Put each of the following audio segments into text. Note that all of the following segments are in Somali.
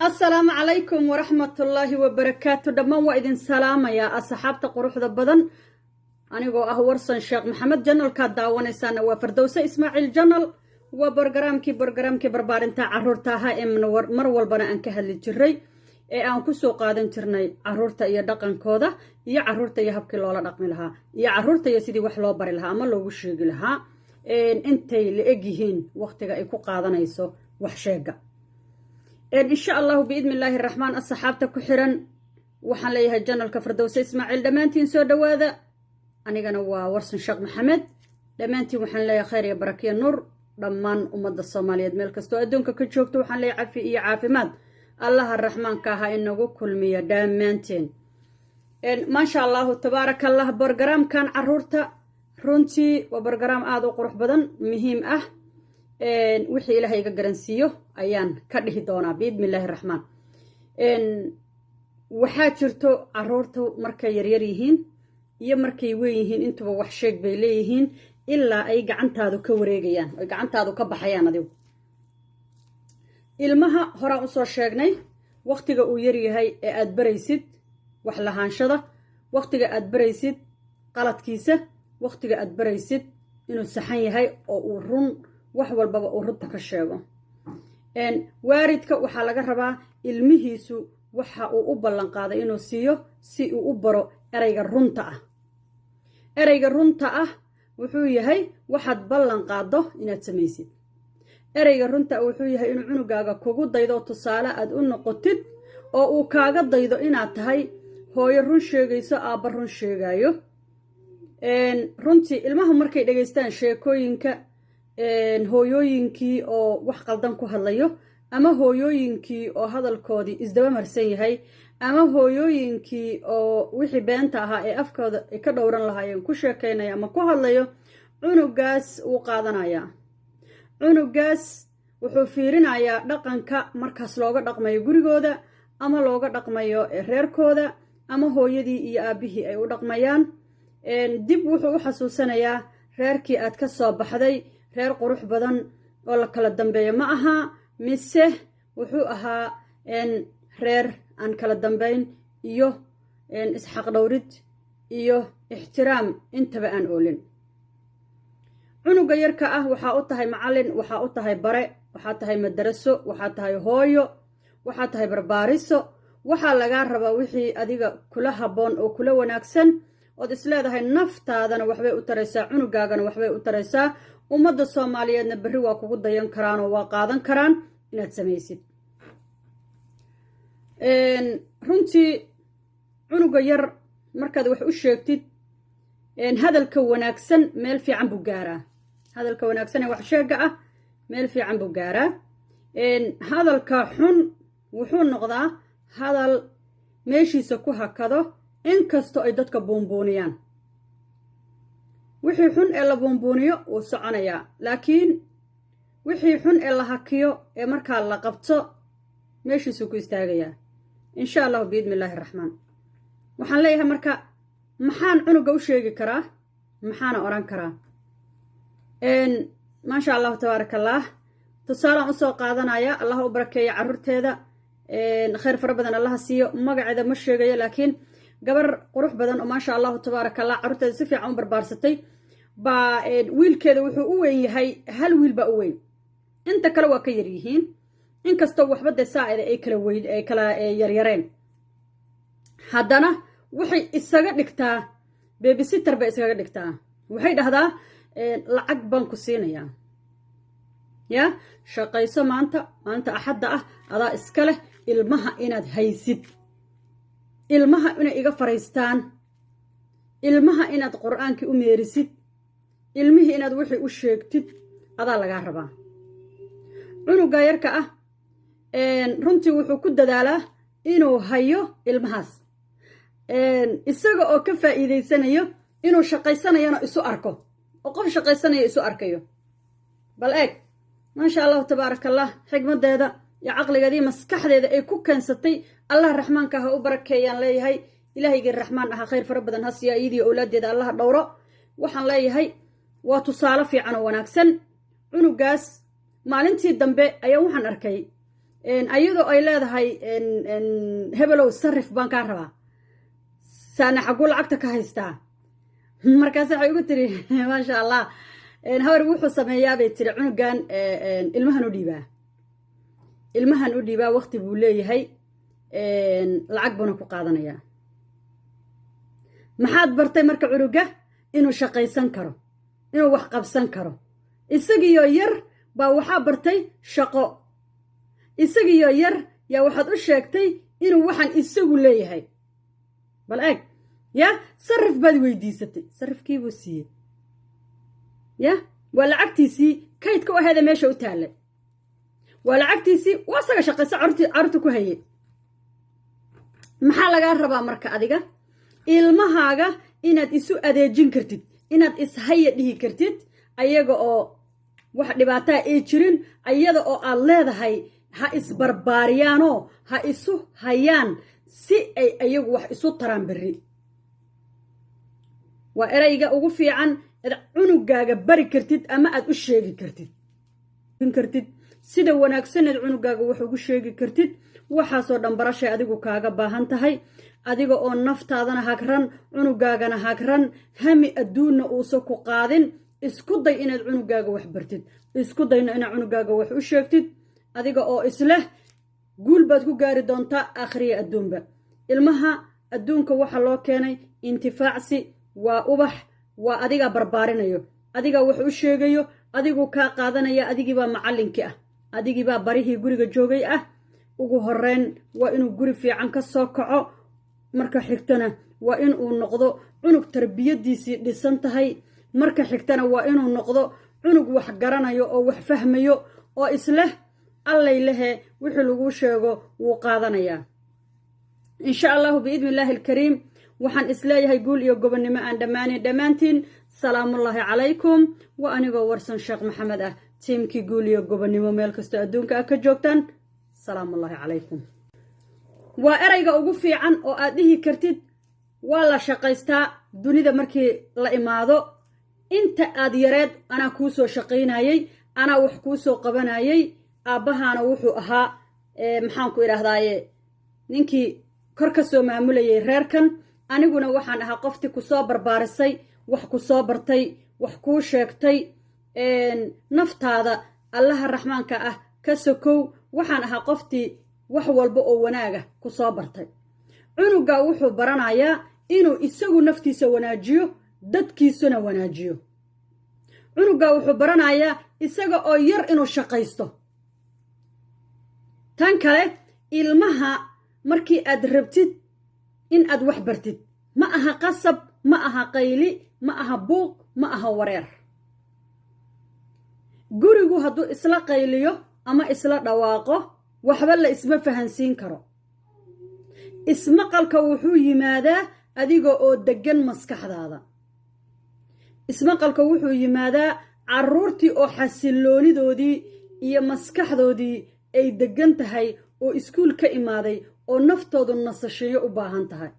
السلام عليكم ورحمة الله وبركاته. دمان وإذن سلام يا أصحاب قروح بدن. أنا جو أهورسن شيخ محمد جنال كداوان سنة وفردوس إسماعيل جنال وبرنامجي بربارين تا عرورتها من مرول بنا أنك هاللي جري أن كسو قادن جرني عرورتا يا دقن كودا يا عرورتا يا هبك لولا دقن لها يا عرورتا يا سيدي وحلو بر لها أما لو وشيق لها أنتي لأجيهين وقتها يكو قادن يسو وحشيقة إن شاء الله بإذن الله الرحمن الصحابة كحرا وحن ليها الجنة الكفردوس إسماعيل دمانتين سو دواذا أنا جنوا ورسن شيخ محمد دمانتي وحن ليها خير يا بركة النور ضمان أمد الصومالية ملكستو أدونك كتشوفتو وحن ليها عافي ماد الله الرحمن كاها إنه كل مية دمانتين إن ما شاء الله تبارك الله برجرام كان عرورتا رونتي وبرجرام آذو قروح بدن مهم wixii ilaahay iga garansiiyo ayaan ka dhihi doonaa biidmillaahi raxmaan waxaa jirto caruurta markay yaryar yihiin iyo markay weyn yihiin intuba wax sheeg bay leeyihiin ilaa ay gacantaadu ka wareegayaan oo gacantaadu ka baxayaan adigu ilmaha horaan u soo sheegnay waqtiga uu yar yahay ee aad baraysid wax lahaanshada waqtiga aad baraysid qaladkiisa waqtiga aad baraysid inuu saxan yahay oo uu run wax walbaba uu runta ka sheego waaridka waxaa laga rabaa ilmihiisu waxa uu u ballan qaaday inuu siiyo si uu u baro erayga runta ah wuxuu yahay waxaad ballan qaado inaad samaysid erayga runta wuxuu yahay inuu cunugaaga kugu daydo tusaale aad u noqotid oo uu kaaga daydo inaad tahay hooyo run sheegayso aabba run sheegayo runtii ilmaha markay dhageystaan sheekooyinka hooyooyinkii oo wax qaldan ku hadlayo ama hooyooyinkii oo hadalkoodii isdaba marsan yahay ama hooyooyinkii oo wixii beenta ahaa ee afkooda ay ka dhowran lahaayeen ku sheekaynaya ama ku hadlayo cunugaas wuu qaadanayaa cunugaas wuxuu fiirinayaa dhaqanka markaas looga dhaqmayo gurigooda ama looga dhaqmayo reerkooda ama hooyadii iyo aabbihii ay u dhaqmayaan dib wuxuu u xasuusanayaa reerkii aad ka soo baxday reer qurux badan oo la kala dambeeyo ma aha mise wuxuu ahaa reer aan kala dambayn iyo isxaq dhowrid iyo ixtiraam intaba aan oolin cunuga yarka ah waxaa u tahay macallin waxaa u tahay bare waxaa tahay madaraso waxaa tahay hooyo waxaa tahay barbaariso waxaa lagaa rabaa wixii adiga kula habboon oo kula wanaagsan ood isleedahay naftaadana waxbay u taraysaa cunugaagana waxbay u taraysaa ummadda soomaaliyeedna berri waa kugu dayan karaan oo waa qaadan karaan inaad samaysid runtii cunuga yar markaad wax u sheegtid hadalka wanaagsan meel fiican buu gaaraa hadalka wanaagsan ee wax sheega ah meel fiican buu gaaraa hadalka xun wuxuu noqdaa hadal meeshiisa ku hakado inkastoo ay dadka buunbuuniyaan wixii xun ee la buunbuuniyo wuu soconayaa laakiin wixii xun ee la hakiyo ee markaa la qabto meeshiisuu ku istaagayaa insha allahu biidmillaahi raxmaan waxaan leeyahay marka maxaan cunuga u sheegi karaa maxaana odhan karaa maasha allahu tabaaraka allaah tusaalaan usoo qaadanaya allah u barakeeya carruurteeda khayr fara badan allaha siiyo magaceeda ma sheegayo laakiin gabar qurux badan oo maasha allahu tabaaraka allah carruurteeda si fiican u barbaarsatay baa wiilkeeda wuxuu u weyn yahay hal wiil baa u weyn inta kale waa ka yar yihiin inkastoo waxba dee saa'ida ay kala yaryareen haddana waxay isaga dhigtaa babysitter bay iskaga dhigtaa waxay dhahdaa lacag baan ku siinayaa yaa shaqayso maanta axadda ah adaa iska leh ilmaha inaad haysid ilmaha inay iga fariistaan ilmaha inaad qur'aankii u meerisid ilmihii inaad wixii u sheegtid adaa lagaa rabaa cunuga yarka ah runtii wuxuu ku dadaalaa inuu hayo ilmahaas isaga oo ka faa'iidaysanayo inuu shaqaysanayona isu arko oo qof shaqaysanayo isu arkayo bal eeg maasha allahu tabaaraka allah xigmadeeda iyo caqligeedii maskaxdeeda ay ku keensatay allah raxmaanka ha u barakeeyaan leeyahay ilaahaygii raxmaan ahaa khayr fara badan ha siiya iyadii owlaaddeeda allaha dhowro waxaan leeyahay waa tusaale fiican oo wanaagsan cunugaas maalintii dambe ayaa waxaan arkay ayadoo ay leedahay hebelow sarif baan kaa rabaa saana xaguu lacagta ka haystaa markaas waxay ugu tiri maasha allah habar wuxuu sameeyaa bay tiri cunugan ilmahan u dhiibaa waqti buu leeyahay lacag buuna ku qaadanayaa maxaad bartay marka cunuga inuu shaqaysan karo inuu wax qabsan karo isagiyo yar baa waxaa bartay shaqo isagiyo yar yaa waxaad u sheegtay inuu waxaan isagu leeyahay bal eeg ya sarif baad weydiisatay sarifkiibuu siiyey ya waa lacagtiisii kaydka u aheeda meesha u taallay waa lacagtiisii waa asaga shaqaysa carruurta ku hayay maxaa lagaa rabaa marka adiga ilmahaaga inaad isu adeejin kartid inaad ishaya dhihi kartid ayaga oo wax dhibaataa ay jirin ayada oo aad leedahay ha isbarbaariyaanoo ha isu hayaan si ay ayagu wax isu taraan berri waa erayga ugu fiican aad cunugaaga bari kartid ama aad u sheegi kartid sida wanaagsaneed cunugaaga wax ugu sheegi kartid waxaasoo dhan barashay adigu kaaga baahan tahay adiga oo naftaadana hagran cunugaagana hagran hami adduunna uusa ku qaadin isku day inaad cunugaaga wax bartid isku dayna inaad cunugaaga wax u sheegtid adiga oo isleh guul baad ku gaari doontaa aakhiriya adduunba ilmaha adduunka waxa loo keenay intifaacsi waa ubax waa adigaa barbaarinayo adigaa wax u sheegayo adiguu kaa qaadanaya adigiibaa macallinkii ah adigiibaa barihii guriga joogay ah ugu horreyn waa inuu guri fiican ka soo kaco marka xigtana waa inuu noqdo cunug tarbiyadiisii dhisan tahay marka xigtana waa inuu noqdo cunug wax garanayo oo wax fahmayo oo isleh allay lehe wixii lagu sheego wuu qaadanayaa insha allahu biidni illaahi alkariim waxaan isleeyahay guul iyo gobonnimo aan dhammaantiin salaamullaahi calaykum waa anigoo warsan sheekh maxamed ah tiimkii guul iyo gobonnimo meel kastoo adduunka ah ka joogtaan salaamullaahi calaykum waa erayga ugu fiican oo aad dhihi kartid waa la shaqaystaa dunida markii la imaado inta aad yareed anaa kuu soo shaqaynayay anaa wax kuu soo qabanayay aabbahaana wuxuu ahaa maxaanku idhaahdaaye ninkii kor ka soo maamulayay reerkan aniguna waxaan ahaa qoftii ku soo barbaarisay wax ku soo bartay wax kuu sheegtay naftaada allaha raxmaanka ah ka sokow waxaan ahaa qoftii wax walba oo wanaaga ku soo bartay cunugaa wuxuu baranayaa inuu isagu naftiisa wanaajiyo dadkiisuna wanaajiyo cunugaa wuxuu baranayaa isaga oo yar inuu shaqaysto tan kale ilmaha markii aad rabtid in aad wax bartid ma aha qasab ma aha qayli ma aha buuq ma aha wareer gurigu hadduu isla qayliyo ama isla dhawaaqo waxba la isma fahansiin karo ismaqalka wuxuu yimaadaa adiga oo deggan maskaxdaada ismaqalka wuxuu yimaadaa carruurtii oo xasilloonidoodii iyo maskaxdoodii ay deggan tahay oo iskuul ka imaaday oo naftoodu nasashiyo u baahan tahay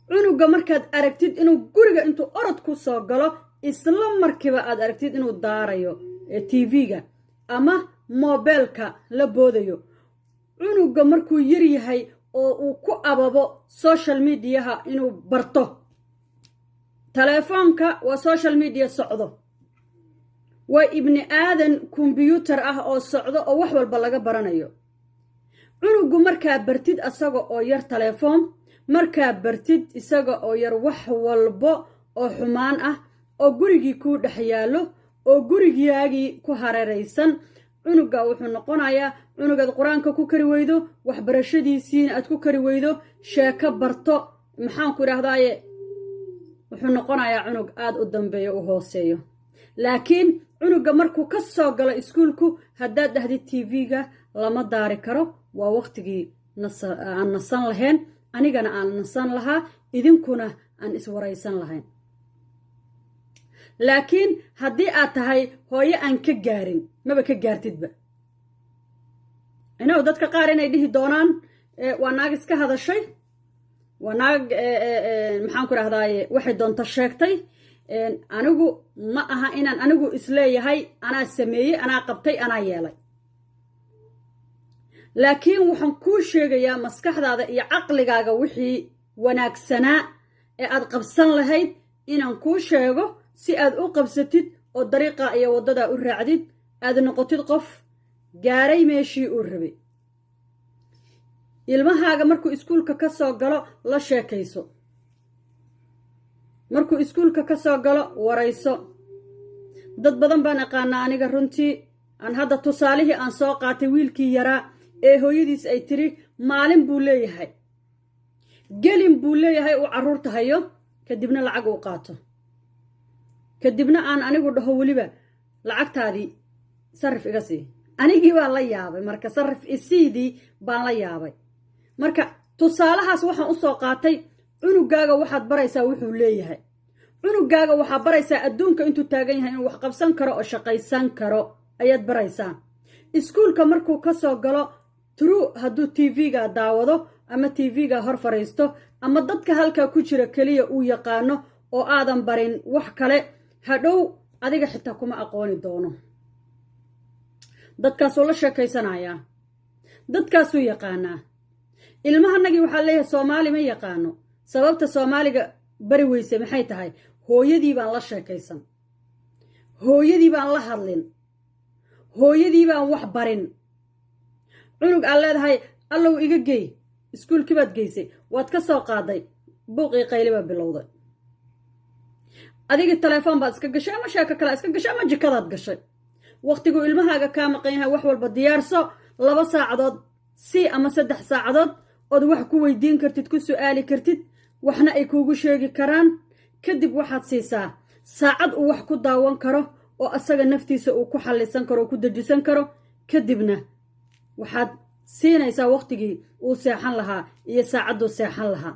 cunuga markaad aragtid inuu guriga intuu orod ku soo galo isla markiiba aad aragtid inuu daarayo tv-ga ama moobeelka la boodayo cunuga markuu yar yahay oo uu ku ababo social mediaha inuu barto telefoonka waa social media socdo waa ibni aadan kombyuutar ah oo socdo oo wax walba laga baranayo cunugu markaa bartid isaga oo yar telefoon markaa bartid isaga oo yar wax walbo oo xumaan ah oo gurigii kuu dhex yaallo oo gurigaagii ku hareeraysan cunuga wuxuu noqonayaa cunugaad qur-aanka ku kari weydo waxbarashadiisiina aad ku kari weydo sheeko barto maxaanku idhaahdaaye wuxuu noqonayaa cunug aad u dambeeyo u hooseeyo laakiin cunuga markuu ka soo galo iskuulku haddaad dhahdid tv-ga lama daari karo waa waqtigii aan nasan lahayn anigana aan nasan lahaa idinkuna aan iswaraysan lahayn laakiin haddii aad tahay hooyo aan ka gaarin maba ka gaartidba inaw dadka qaar inay dhihi doonaan waa naag iska hadashay waa naag maxaanku idhahdaaye waxay doonta sheegtay anigu ma aha inaan anigu isleeyahay anaa sameeyey anaa qabtay anaa yeelay laakiin waxaan kuu sheegayaa maskaxdaada iyo caqligaaga wixii wanaagsanaa ee aad qabsan lahayd inaan kuu sheego si aad u qabsatid oo dariiqa iyo waddadaa u raacdid aad noqotid qof gaaray meeshii uu rabay. ilmahaaga markuu iskuulka ka soo galo la sheekayso, markuu iskuulka ka soo galo warayso. dad badan baan aqaanaa aniga runtii aan hadda tusaalihii aan soo qaatay wiilkii yaraa ee hooyadiis ay tiri maalin buu leeyahay, gelin buu leeyahay uu carruurta hayo, kadibna lacag uu qaato, kadibna aan anigu dhaho weliba lacagtaadii sarif iga sii. anigii baan la yaabay, marka sarif isiidii baan la yaabay. marka tusaalahaas waxaan u soo qaatay cunugaaga waxaad baraysaa wuxuu leeyahay. cunugaaga waxaa baraysaa adduunka intuu taagan yahay inuu wax qabsan karo oo shaqaysan karo ayaad baraysaa. iskuulka markuu ka soo galo true hadduu tv-ga daawado ama tv-ga hor fariisto ama dadka halkaa ku jira keliya uu yaqaano oo aadan barin wax kale, hadhow adiga xitaa kuma aqooni doono. dadkaasuu la sheekaysanayaa, dadkaasuu yaqaanaa. ilmahanagii waxaa leeyahay soomaali ma yaqaano. sababta soomaaliga bari weyse maxay tahay? hooyadii baan la sheekaysan, hooyadii baan la hadlin, hooyadii baan wax barin. cunug aad leedahay allow iga geey, iskuulkii baad geysay, waad ka soo qaaday, buuqii qayli baa bilowday. adigii telefoon baad iska gashay ama sheeko kale iska gashay ama jikadaad gashay. waqtiguu ilmahaaga kaa maqan yahay wax walba diyaarso, 2 saacadood si ama 3 saacadood ood wax ku weydiin kartid, ku su'aali kartid, waxna ay kuugu sheegi karaan. kadib waxaad siisaa saacad uu wax ku daawan karo oo asaga naftiisa uu ku xallisan karo oo ku dejisan karo. kadibna waxaad siinaysaa waqtigii uu seexan lahaa iyo saacadduu seexan lahaa.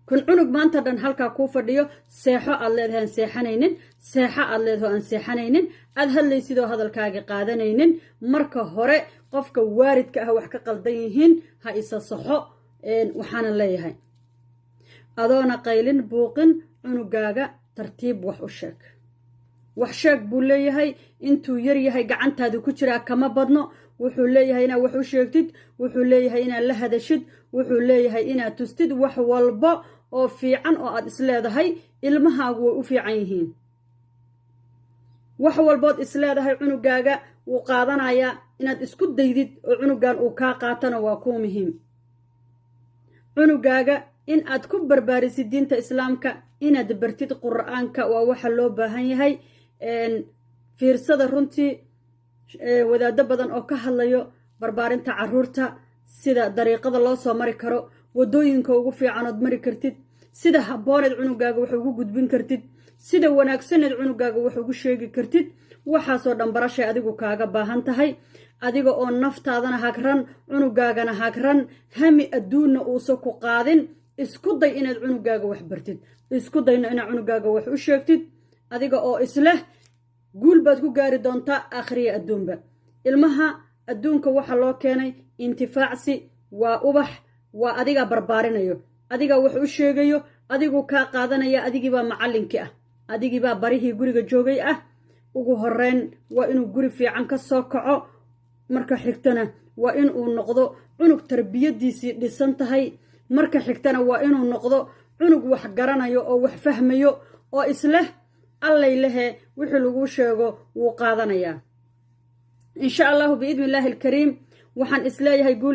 kun cunug maanta dhan halkaa kuu fadhiyo, seexo aad leedahay aan seexanaynin, seexo aad leedahay aan seexanaynin, aad hadlaysidoo hadalkaaga qaadanaynin. marka hore qofka waaridka ah wax ka qaldan yihiin ha isa saxo. waxaana leeyahay adoona qaylin buuqin, cunugaaga tartiib wax u sheeg. wax sheeg buu leeyahay, intuu yar yahay gacantaadu ku jiraa kama badno. wuxuu leeyahay inaad wax u sheegtid, wuxuu leeyahay inaad la hadashid, wuxuu leeyahay inaad tustid wax walba oo fiican oo aad isleedahay ilmahaagu way u fiican yihiin. wax walbood isleedahay cunugaaga wuu qaadanayaa. inaad isku daydid oo cunugan uu kaa qaatana waa kuu muhiim. cunugaaga in aad ku barbaarisid diinta islaamka, inaad bartid qur'aanka waa waxa loo baahan yahay. fiirsada runtii wadaado badan oo ka hadlayo barbaarinta carruurta, sida dariiqada loo soo mari karo, waddooyinka ugu fiicanood mari kartid, sida habbooneed cunugaaga wax ugu gudbin kartid, sida wanaagsaneed cunugaaga wax ugu sheegi kartid. waxaasoo dhan barashay adigu kaaga baahan tahay. adiga oo naftaadana hagran, cunugaagana hagran, hami adduunna uusan ku qaadin. isku day inaad cunugaaga wax bartid, isku dayna inaad cunugaaga wax u sheegtid. adiga oo isleh guul baad ku gaari doontaa aakhiriya adduunba. ilmaha adduunka waxa loo keenay intifaacsi, waa ubax, waa adigaa barbaarinayo, adigaa wax u sheegayo, adiguu kaa qaadanaya. adigiibaa macallinkii ah, adigiibaa barihii guriga joogay ah. ugu horeyn waa inuu guri fiican ka soo kaco. marka xigtana waa inuu noqdo cunug tarbiyadiisii dhisan tahay. marka xigtana waa inuu noqdo cunug wax garanayo oo wax fahmayo oo isleh allay lehe wixii lagu sheego wuu qaadanayaa. insha allahu biidni illaahi alkariim waxaan isleeyahay guul